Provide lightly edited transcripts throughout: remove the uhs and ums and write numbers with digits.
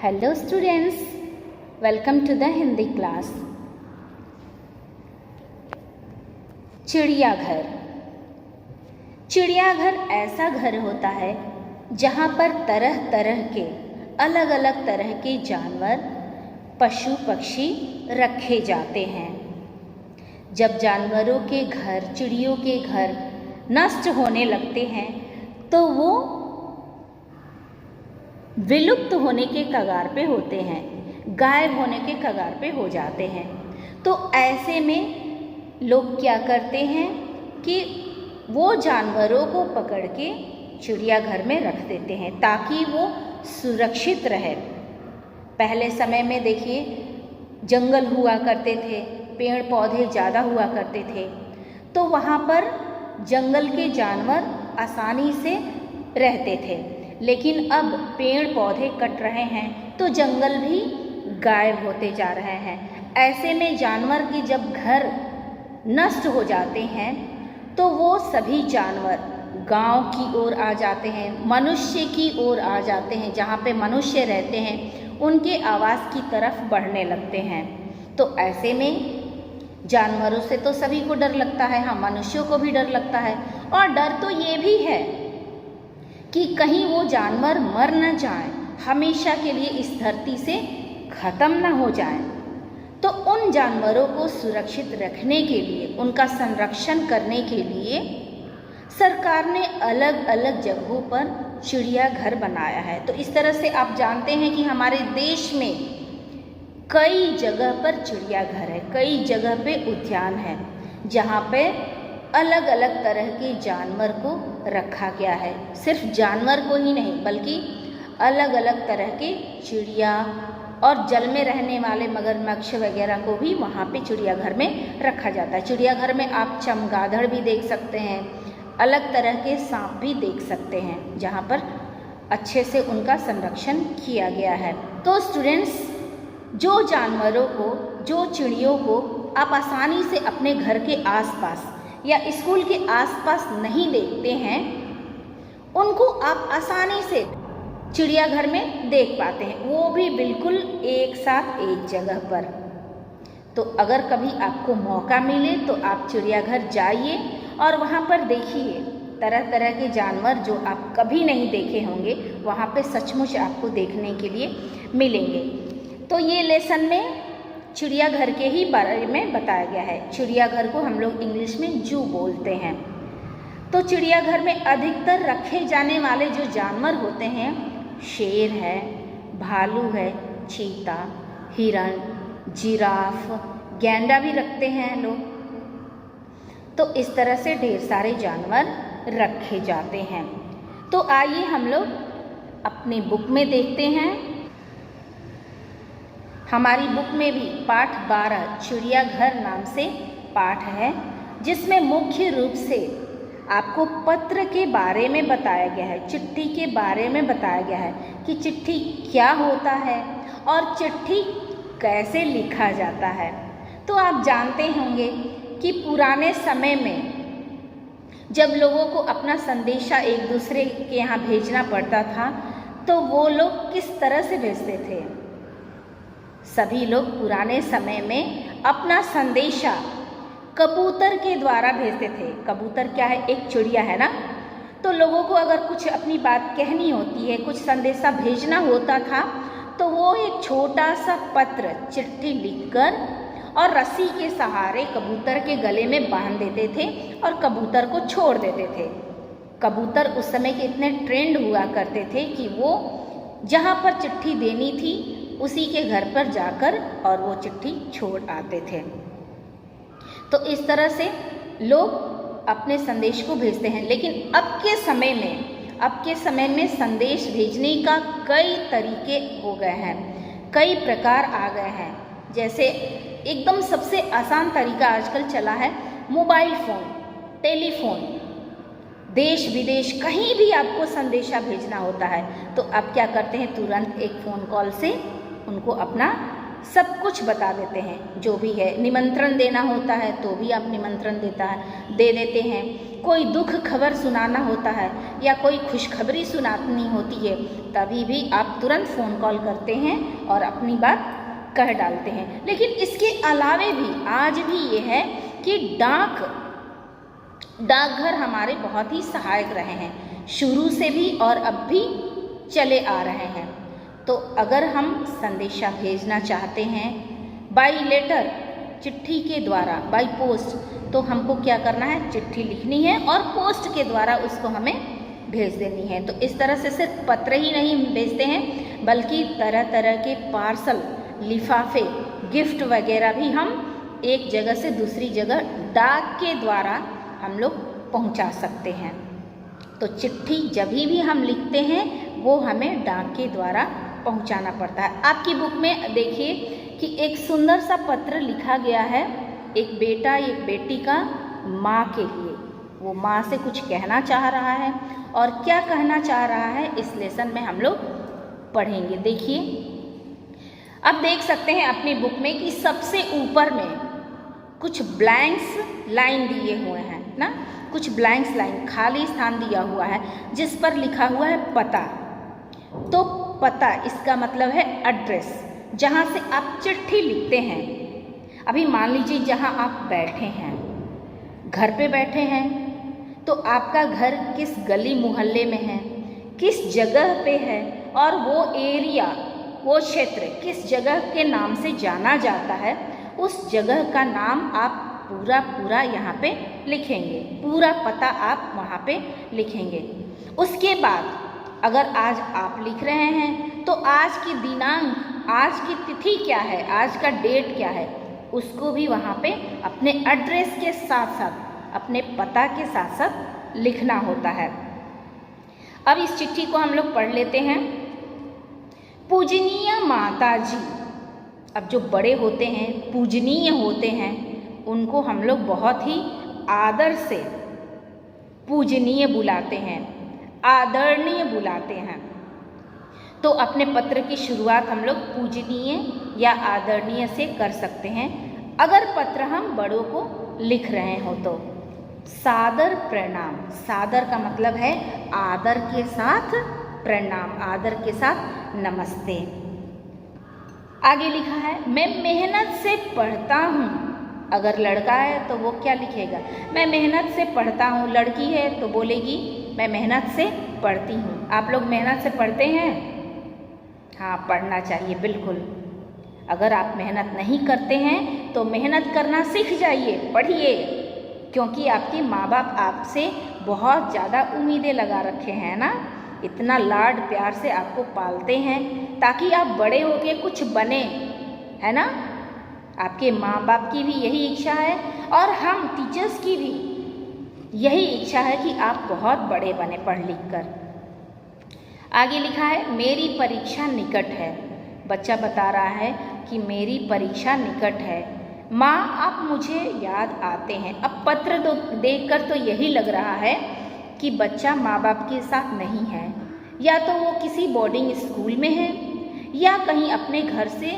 Hello students, welcome to the Hindi class. चिड़ियाघर। चिड़ियाघर ऐसा घर होता है जहाँ पर तरह तरह के अलग अलग तरह के जानवर, पशु पक्षी रखे जाते हैं। जब जानवरों के घर, चिड़ियों के घर नष्ट होने लगते हैं तो वो विलुप्त होने के कगार पे होते हैं, गायब होने के कगार पे हो जाते हैं। तो ऐसे में लोग क्या करते हैं कि वो जानवरों को पकड़ के चिड़ियाघर में रख देते हैं ताकि वो सुरक्षित रहे। पहले समय में देखिए जंगल हुआ करते थे, पेड़ पौधे ज़्यादा हुआ करते थे, तो वहाँ पर जंगल के जानवर आसानी से रहते थे। लेकिन अब पेड़ पौधे कट रहे हैं तो जंगल भी गायब होते जा रहे हैं। ऐसे में जानवर के जब घर नष्ट हो जाते हैं तो वो सभी जानवर गांव की ओर आ जाते हैं, मनुष्य की ओर आ जाते हैं। जहाँ पे मनुष्य रहते हैं उनके आवास की तरफ बढ़ने लगते हैं। तो ऐसे में जानवरों से तो सभी को डर लगता है, हाँ मनुष्यों को भी डर लगता है। और डर तो ये भी है कि कहीं वो जानवर मर न जाएं, हमेशा के लिए इस धरती से ख़त्म न हो जाएं। तो उन जानवरों को सुरक्षित रखने के लिए, उनका संरक्षण करने के लिए सरकार ने अलग अलग जगहों पर चिड़ियाघर बनाया है। तो इस तरह से आप जानते हैं कि हमारे देश में कई जगह पर चिड़ियाघर है, कई जगह पे उद्यान है जहाँ पे अलग अलग तरह के जानवर को रखा गया है। सिर्फ जानवर को ही नहीं बल्कि अलग अलग तरह के चिड़िया और जल में रहने वाले मगरमच्छ वगैरह को भी वहाँ पे चिड़ियाघर में रखा जाता है। चिड़ियाघर में आप चमगादड़ भी देख सकते हैं, अलग तरह के सांप भी देख सकते हैं जहाँ पर अच्छे से उनका संरक्षण किया गया है। तो स्टूडेंट्स, जो जानवरों को, जो चिड़ियों को आप आसानी से अपने घर के आसपास या स्कूल के आसपास नहीं देखते हैं, उनको आप आसानी से चिड़ियाघर में देख पाते हैं, वो भी बिल्कुल एक साथ एक जगह पर। तो अगर कभी आपको मौका मिले तो आप चिड़ियाघर जाइए और वहाँ पर देखिए तरह तरह के जानवर जो आप कभी नहीं देखे होंगे, वहाँ पे सचमुच आपको देखने के लिए मिलेंगे। तो ये लेसन में चिड़ियाघर के ही बारे में बताया गया है। चिड़ियाघर को हम लोग इंग्लिश में जू बोलते हैं। तो चिड़ियाघर में अधिकतर रखे जाने वाले जो जानवर होते हैं, शेर है, भालू है, चीता, हिरण, जिराफ, गैंडा भी रखते हैं लोग। तो इस तरह से ढेर सारे जानवर रखे जाते हैं। तो आइए हम लोग अपनी बुक में देखते हैं। हमारी बुक में भी पाठ 12 चिड़ियाघर नाम से पाठ है, जिसमें मुख्य रूप से आपको पत्र के बारे में बताया गया है, चिट्ठी के बारे में बताया गया है कि चिट्ठी क्या होता है और चिट्ठी कैसे लिखा जाता है। तो आप जानते होंगे कि पुराने समय में जब लोगों को अपना संदेशा एक दूसरे के यहाँ भेजना पड़ता था तो वो लोग किस तरह से भेजते थे। सभी लोग पुराने समय में अपना संदेशा कबूतर के द्वारा भेजते थे। कबूतर क्या है? एक चिड़िया है ना। तो लोगों को अगर कुछ अपनी बात कहनी होती है, कुछ संदेशा भेजना होता था तो वो एक छोटा सा पत्र, चिट्ठी लिखकर और रस्सी के सहारे कबूतर के गले में बांध देते थे और कबूतर को छोड़ देते थे। कबूतर उस समय के इतने ट्रेंड हुआ करते थे कि वो जहाँ पर चिट्ठी देनी थी उसी के घर पर जाकर और वो चिट्ठी छोड़ आते थे। तो इस तरह से लोग अपने संदेश को भेजते हैं। लेकिन अब के समय में संदेश भेजने का कई तरीके हो गए हैं, कई प्रकार आ गए हैं। जैसे एकदम सबसे आसान तरीका आजकल चला है मोबाइल फ़ोन, टेलीफोन। देश विदेश कहीं भी आपको संदेशा भेजना होता है तो आप क्या करते हैं, तुरंत एक फ़ोन कॉल से उनको अपना सब कुछ बता देते हैं। जो भी है, निमंत्रण देना होता है तो भी आप निमंत्रण दे देते हैं। कोई दुख खबर सुनाना होता है या कोई खुशखबरी सुनानी होती है, तभी भी आप तुरंत फ़ोन कॉल करते हैं और अपनी बात कह डालते हैं। लेकिन इसके अलावे भी आज भी ये है कि डाकघर हमारे बहुत ही सहायक रहे हैं, शुरू से भी और अब भी चले आ रहे हैं। तो अगर हम संदेशा भेजना चाहते हैं बाई लेटर, चिट्ठी के द्वारा, बाई पोस्ट, तो हमको क्या करना है, चिट्ठी लिखनी है और पोस्ट के द्वारा उसको हमें भेज देनी है। तो इस तरह से सिर्फ पत्र ही नहीं भेजते हैं, बल्कि तरह तरह के पार्सल, लिफाफे, गिफ्ट वगैरह भी हम एक जगह से दूसरी जगह डाक के द्वारा हम लोग पहुंचा सकते हैं। तो चिट्ठी जब भी हम लिखते हैं वो हमें डाक के द्वारा पहुंचाना पड़ता है। आपकी बुक में देखिए कि एक सुंदर सा पत्र लिखा गया है, एक बेटा एक बेटी का माँ के लिए। वो माँ से कुछ कहना चाह रहा है और क्या कहना चाह रहा है इस लेसन में हम लोग पढ़ेंगे। देखिए, अब देख सकते हैं अपनी बुक में कि सबसे ऊपर में कुछ ब्लैंक्स लाइन दिए हुए हैं ना, कुछ ब्लैंक्स लाइन, खाली स्थान दिया हुआ है जिस पर लिखा हुआ है पता। तो पता इसका मतलब है एड्रेस, जहाँ से आप चिट्ठी लिखते हैं। अभी मान लीजिए जहाँ आप बैठे हैं, घर पे बैठे हैं, तो आपका घर किस गली मोहल्ले में है, किस जगह पे है और वो एरिया, वो क्षेत्र किस जगह के नाम से जाना जाता है, उस जगह का नाम आप पूरा यहाँ पे लिखेंगे, पूरा पता आप वहाँ पे लिखेंगे। उसके बाद अगर आज आप लिख रहे हैं तो आज की दिनांक, आज की तिथि क्या है, आज का डेट क्या है, उसको भी वहाँ पे अपने एड्रेस के साथ साथ, अपने पता के साथ साथ लिखना होता है। अब इस चिट्ठी को हम लोग पढ़ लेते हैं। पूजनीय माता जी, अब जो बड़े होते हैं, पूजनीय होते हैं, उनको हम लोग बहुत ही आदर से पूजनीय बुलाते हैं, आदरणीय बुलाते हैं। तो अपने पत्र की शुरुआत हम लोग पूजनीय या आदरणीय से कर सकते हैं। अगर पत्र हम बड़ों को लिख रहे हो तो सादर प्रणाम, सादर का मतलब है आदर के साथ प्रणाम, आदर के साथ नमस्ते। आगे लिखा है, मैं मेहनत से पढ़ता हूँ। अगर लड़का है तो वो क्या लिखेगा, मैं मेहनत से पढ़ता हूँ। लड़की है तो बोलेगी मैं मेहनत से पढ़ती हूँ। आप लोग मेहनत से पढ़ते हैं? हाँ, पढ़ना चाहिए बिल्कुल। अगर आप मेहनत नहीं करते हैं तो मेहनत करना सीख जाइए, पढ़िए, क्योंकि आपके माँ बाप आपसे बहुत ज़्यादा उम्मीदें लगा रखे हैं ना, इतना लाड प्यार से आपको पालते हैं ताकि आप बड़े होके कुछ बने, है ना। आपके माँ बाप की भी यही इच्छा है और हम टीचर्स की भी यही इच्छा है कि आप बहुत बड़े बने पढ़ लिख कर। आगे लिखा है, मेरी परीक्षा निकट है। बच्चा बता रहा है कि मेरी परीक्षा निकट है। माँ, आप मुझे याद आते हैं। अब पत्र देखकर तो यही लग रहा है कि बच्चा माँ बाप के साथ नहीं है, या तो वो किसी बोर्डिंग स्कूल में है या कहीं अपने घर से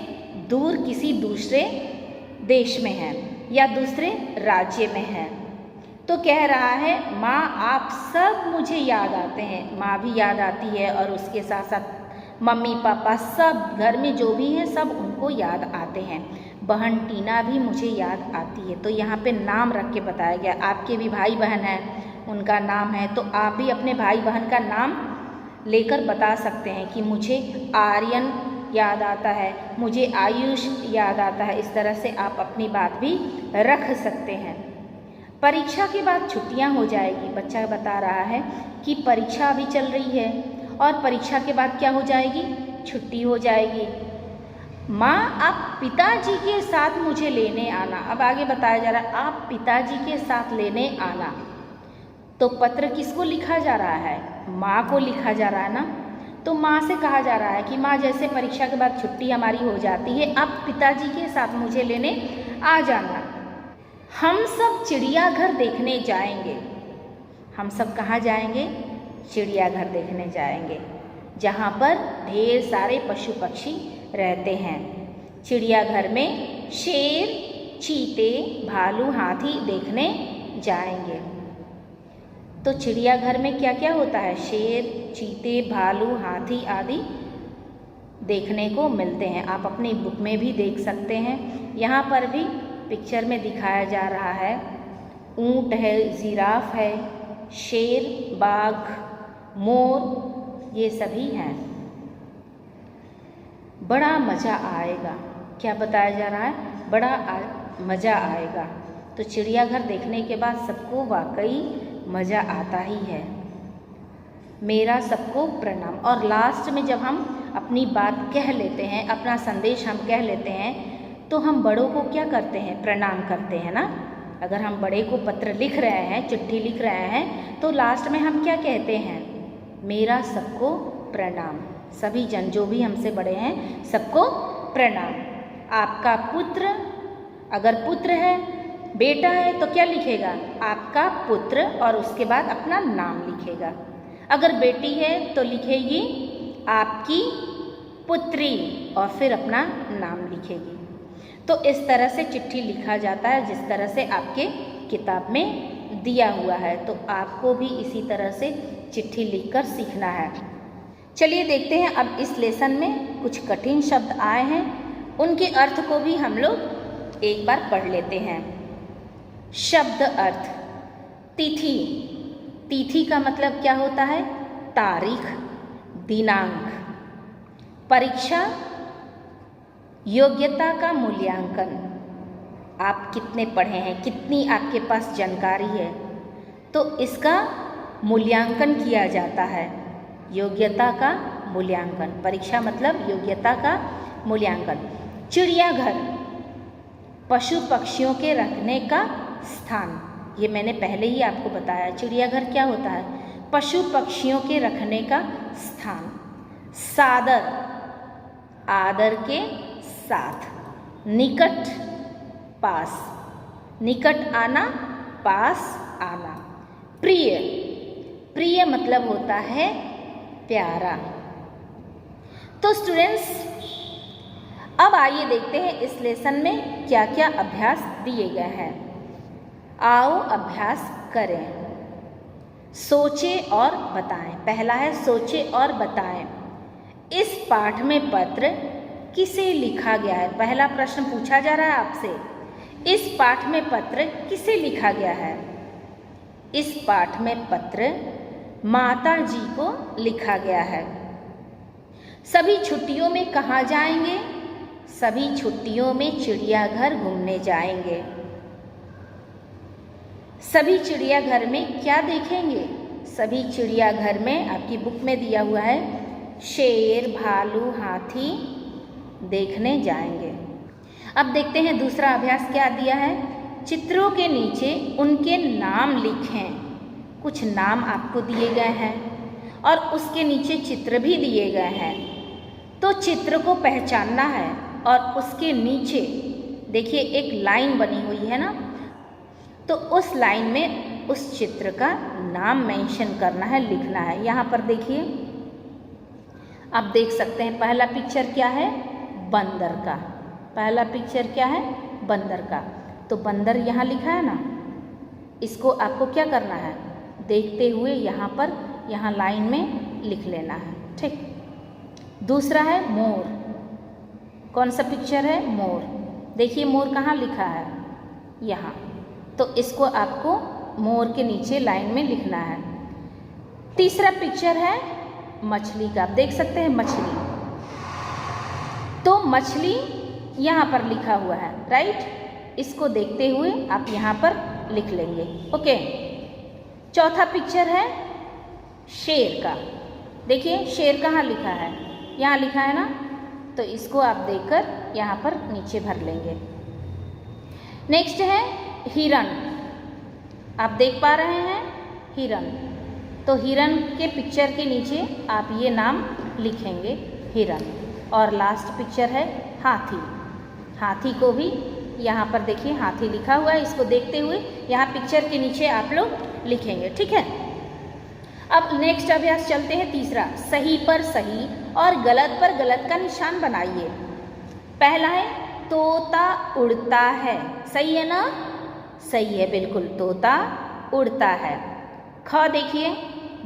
दूर किसी दूसरे देश में है या दूसरे राज्य में है। तो कह रहा है, माँ आप सब मुझे याद आते हैं। माँ भी याद आती है और उसके साथ साथ मम्मी पापा सब घर में जो भी हैं सब उनको याद आते हैं। बहन टीना भी मुझे याद आती है। तो यहाँ पे नाम रख के बताया गया। आपके भी भाई बहन हैं, उनका नाम है, तो आप भी अपने भाई बहन का नाम लेकर बता सकते हैं कि मुझे आर्यन याद आता है, मुझे आयुष याद आता है। इस तरह से आप अपनी बात भी रख सकते हैं। परीक्षा के बाद छुट्टियां हो जाएगी। बच्चा बता रहा है कि परीक्षा अभी चल रही है और परीक्षा के बाद क्या हो जाएगी, छुट्टी हो जाएगी। माँ आप पिताजी के साथ मुझे लेने आना। अब आगे बताया जा रहा है, आप पिताजी के साथ लेने आना। तो पत्र किसको लिखा जा रहा है, माँ को लिखा जा रहा है ना। तो माँ से कहा जा रहा है कि माँ जैसे परीक्षा के बाद छुट्टी हमारी हो जाती है, आप पिताजी के साथ मुझे लेने आ जाना। हम सब चिड़ियाघर देखने जाएंगे। हम सब कहाँ जाएंगे, चिड़ियाघर देखने जाएंगे, जहाँ पर ढेर सारे पशु पक्षी रहते हैं। चिड़ियाघर में शेर, चीते, भालू, हाथी देखने जाएंगे। तो चिड़ियाघर में क्या क्या होता है? शेर, चीते, भालू, हाथी आदि देखने को मिलते हैं। आप अपनी बुक में भी देख सकते हैं। यहाँ पर भी पिक्चर में दिखाया जा रहा है, ऊंट है, जिराफ है, शेर, बाघ, मोर, ये सभी हैं। बड़ा मज़ा आएगा। क्या बताया जा रहा है? बड़ा मज़ा आएगा। तो चिड़ियाघर देखने के बाद सबको वाकई मज़ा आता ही है। मेरा सबको प्रणाम। और लास्ट में जब हम अपनी बात कह लेते हैं, अपना संदेश हम कह लेते हैं, तो हम बड़ों को क्या करते हैं? प्रणाम करते हैं ना। अगर हम बड़े को पत्र लिख रहे हैं, चिट्ठी लिख रहे हैं, तो लास्ट में हम क्या कहते हैं? मेरा सबको प्रणाम। सभी जन जो भी हमसे बड़े हैं सबको प्रणाम। आपका पुत्र, अगर पुत्र है, बेटा है, तो क्या लिखेगा? आपका पुत्र और उसके बाद अपना नाम लिखेगा। अगर बेटी है तो लिखेगी आपकी पुत्री और फिर अपना नाम लिखेगी। तो इस तरह से चिट्ठी लिखा जाता है जिस तरह से आपके किताब में दिया हुआ है। तो आपको भी इसी तरह से चिट्ठी लिखकर सीखना है। चलिए देखते हैं अब इस लेसन में कुछ कठिन शब्द आए हैं, उनके अर्थ को भी हम लोग एक बार पढ़ लेते हैं। शब्द अर्थ। तिथि। तिथि का मतलब क्या होता है? तारीख, दिनांक। परीक्षा, योग्यता का मूल्यांकन। आप कितने पढ़े हैं, कितनी आपके पास जानकारी है, तो इसका मूल्यांकन किया जाता है। योग्यता का मूल्यांकन। परीक्षा मतलब योग्यता का मूल्यांकन। चिड़ियाघर, पशु पक्षियों के रखने का स्थान। ये मैंने पहले ही आपको बताया। चिड़ियाघर क्या होता है? पशु पक्षियों के रखने का स्थान। सादर, आदर के साथ। निकट, पास। निकट आना, पास आना। प्रिय, प्रिय मतलब होता है प्यारा। तो स्टूडेंट्स, अब आइए देखते हैं इस लेसन में क्या क्या अभ्यास दिए गए हैं। आओ अभ्यास करें। सोचें और बताएं। पहला है सोचें और बताएं। इस पाठ में पत्र किसे लिखा गया है? पहला प्रश्न पूछा जा रहा है आपसे। इस पाठ में पत्र किसे लिखा गया है? इस पाठ में पत्र माता जी को लिखा गया है। सभी छुट्टियों में कहाँ जाएंगे? सभी छुट्टियों में चिड़ियाघर घूमने जाएंगे। सभी चिड़ियाघर में क्या देखेंगे? सभी चिड़ियाघर में आपकी बुक में दिया हुआ है शेर, भालू, हाथी देखने जाएंगे। अब देखते हैं दूसरा अभ्यास क्या दिया है। चित्रों के नीचे उनके नाम लिखें। कुछ नाम आपको दिए गए हैं और उसके नीचे चित्र भी दिए गए हैं। तो चित्र को पहचानना है और उसके नीचे देखिए एक लाइन बनी हुई है ना, तो उस लाइन में उस चित्र का नाम मेंशन करना है, लिखना है। यहाँ पर देखिए आप देख सकते हैं पहला पिक्चर क्या है? बंदर का। पहला पिक्चर क्या है? बंदर का। तो बंदर यहाँ लिखा है ना, इसको आपको क्या करना है? देखते हुए यहाँ पर यहाँ लाइन में लिख लेना है। ठीक। दूसरा है मोर। कौन सा पिक्चर है? मोर। देखिए मोर कहाँ लिखा है? यहाँ। तो इसको आपको मोर के नीचे लाइन में लिखना है। तीसरा पिक्चर है मछली का। आप देख सकते हैं मछली। तो मछली यहाँ पर लिखा हुआ है, राइट। इसको देखते हुए आप यहाँ पर लिख लेंगे। ओके। चौथा पिक्चर है शेर का। देखिए शेर कहाँ लिखा है? यहाँ लिखा है ना, तो इसको आप देखकर यहाँ पर नीचे भर लेंगे। नेक्स्ट है हिरन। आप देख पा रहे हैं हिरन। तो हिरन के पिक्चर के नीचे आप ये नाम लिखेंगे, हिरन। और लास्ट पिक्चर है हाथी। हाथी को भी यहाँ पर देखिए हाथी लिखा हुआ है, इसको देखते हुए यहाँ पिक्चर के नीचे आप लोग लिखेंगे। ठीक है। अब नेक्स्ट अभ्यास चलते हैं तीसरा। सही पर सही और गलत पर गलत का निशान बनाइए। पहला है तोता उड़ता है, सही है ना? सही है, बिल्कुल, तोता उड़ता है। ख देखिए,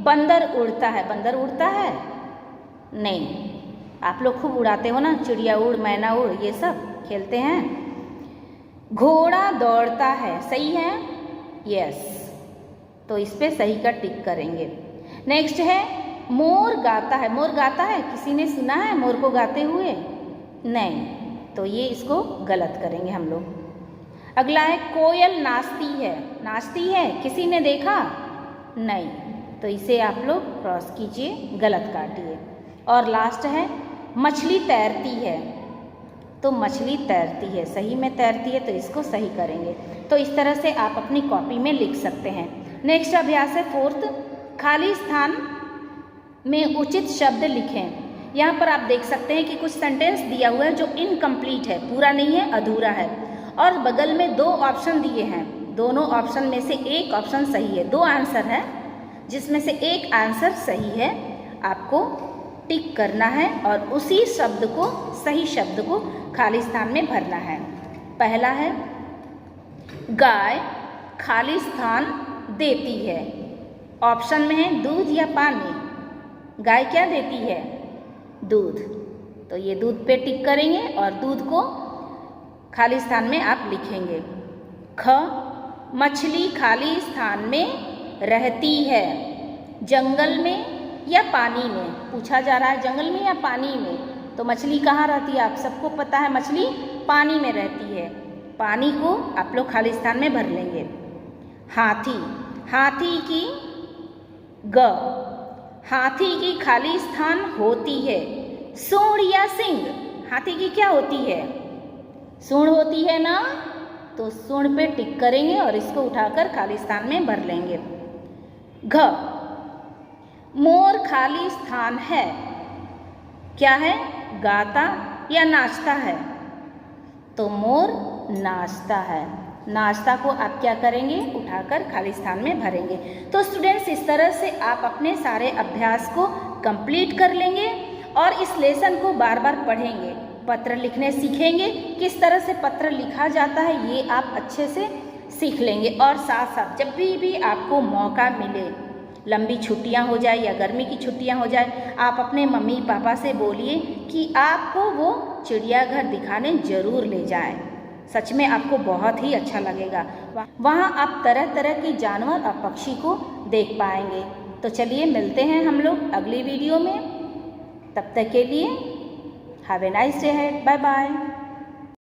बंदर उड़ता है, बंदर उड़ता है? नहीं, आप लोग खूब उड़ाते हो ना, चिड़िया उड़, मैना उड़, ये सब खेलते हैं। घोड़ा दौड़ता है, सही है? यस, तो इस पे सही का टिक करेंगे। नेक्स्ट है मोर गाता है, मोर गाता है, किसी ने सुना है मोर को गाते हुए? नहीं, तो ये इसको गलत करेंगे हम लोग। अगला है कोयल नाचती है, नाचती है, किसी ने देखा? नहीं, तो इसे आप लोग क्रॉस कीजिए, गलत काटिए। और लास्ट है मछली तैरती है, तो मछली तैरती है, सही में तैरती है, तो इसको सही करेंगे। तो इस तरह से आप अपनी कॉपी में लिख सकते हैं। नेक्स्ट अभ्यास है 4th, खाली स्थान में उचित शब्द लिखें। यहाँ पर आप देख सकते हैं कि कुछ सेंटेंस दिया हुआ है जो इनकम्प्लीट है, पूरा नहीं है, अधूरा है, और बगल में 2 ऑप्शन दिए हैं। दोनों ऑप्शन में से एक ऑप्शन सही है, 2 आंसर है जिसमें से एक आंसर सही है। आपको टिक करना है और उसी शब्द को, सही शब्द को खाली स्थान में भरना है। पहला है गाय खाली स्थान देती है, ऑप्शन में है दूध या पानी। गाय क्या देती है? दूध, तो ये दूध पे टिक करेंगे और दूध को खाली स्थान में आप लिखेंगे। ख मछली खाली स्थान में रहती है, जंगल में या पानी में? पूछा जा रहा है जंगल में या पानी में, तो मछली कहाँ रहती है? आप सबको पता है मछली पानी में रहती है, पानी को आप लोग खाली स्थान में भर लेंगे। हाथी, हाथी की ग, हाथी की खाली स्थान होती है, सूंड या सींग? हाथी की क्या होती है? सूंड होती है ना, तो सूंड पे टिक करेंगे और इसको उठाकर खाली स्थान में भर लेंगे। घ मोर खाली स्थान है, क्या है? गाता या नाचता है? तो मोर नाचता है, नाचता को आप क्या करेंगे? उठाकर खाली स्थान में भरेंगे। तो स्टूडेंट्स, इस तरह से आप अपने सारे अभ्यास को कंप्लीट कर लेंगे और इस लेसन को बार बार पढ़ेंगे, पत्र लिखने सीखेंगे, किस तरह से पत्र लिखा जाता है ये आप अच्छे से सीख लेंगे। और साथ साथ जब भी आपको मौका मिले, लंबी छुट्टियां हो जाए या गर्मी की छुट्टियां हो जाए, आप अपने मम्मी पापा से बोलिए कि आपको वो चिड़ियाघर दिखाने ज़रूर ले जाएं। सच में आपको बहुत ही अच्छा लगेगा, वहाँ आप तरह तरह के जानवर और पक्षी को देख पाएंगे। तो चलिए मिलते हैं हम लोग अगली वीडियो में, तब तक के लिए have a nice day, bye bye.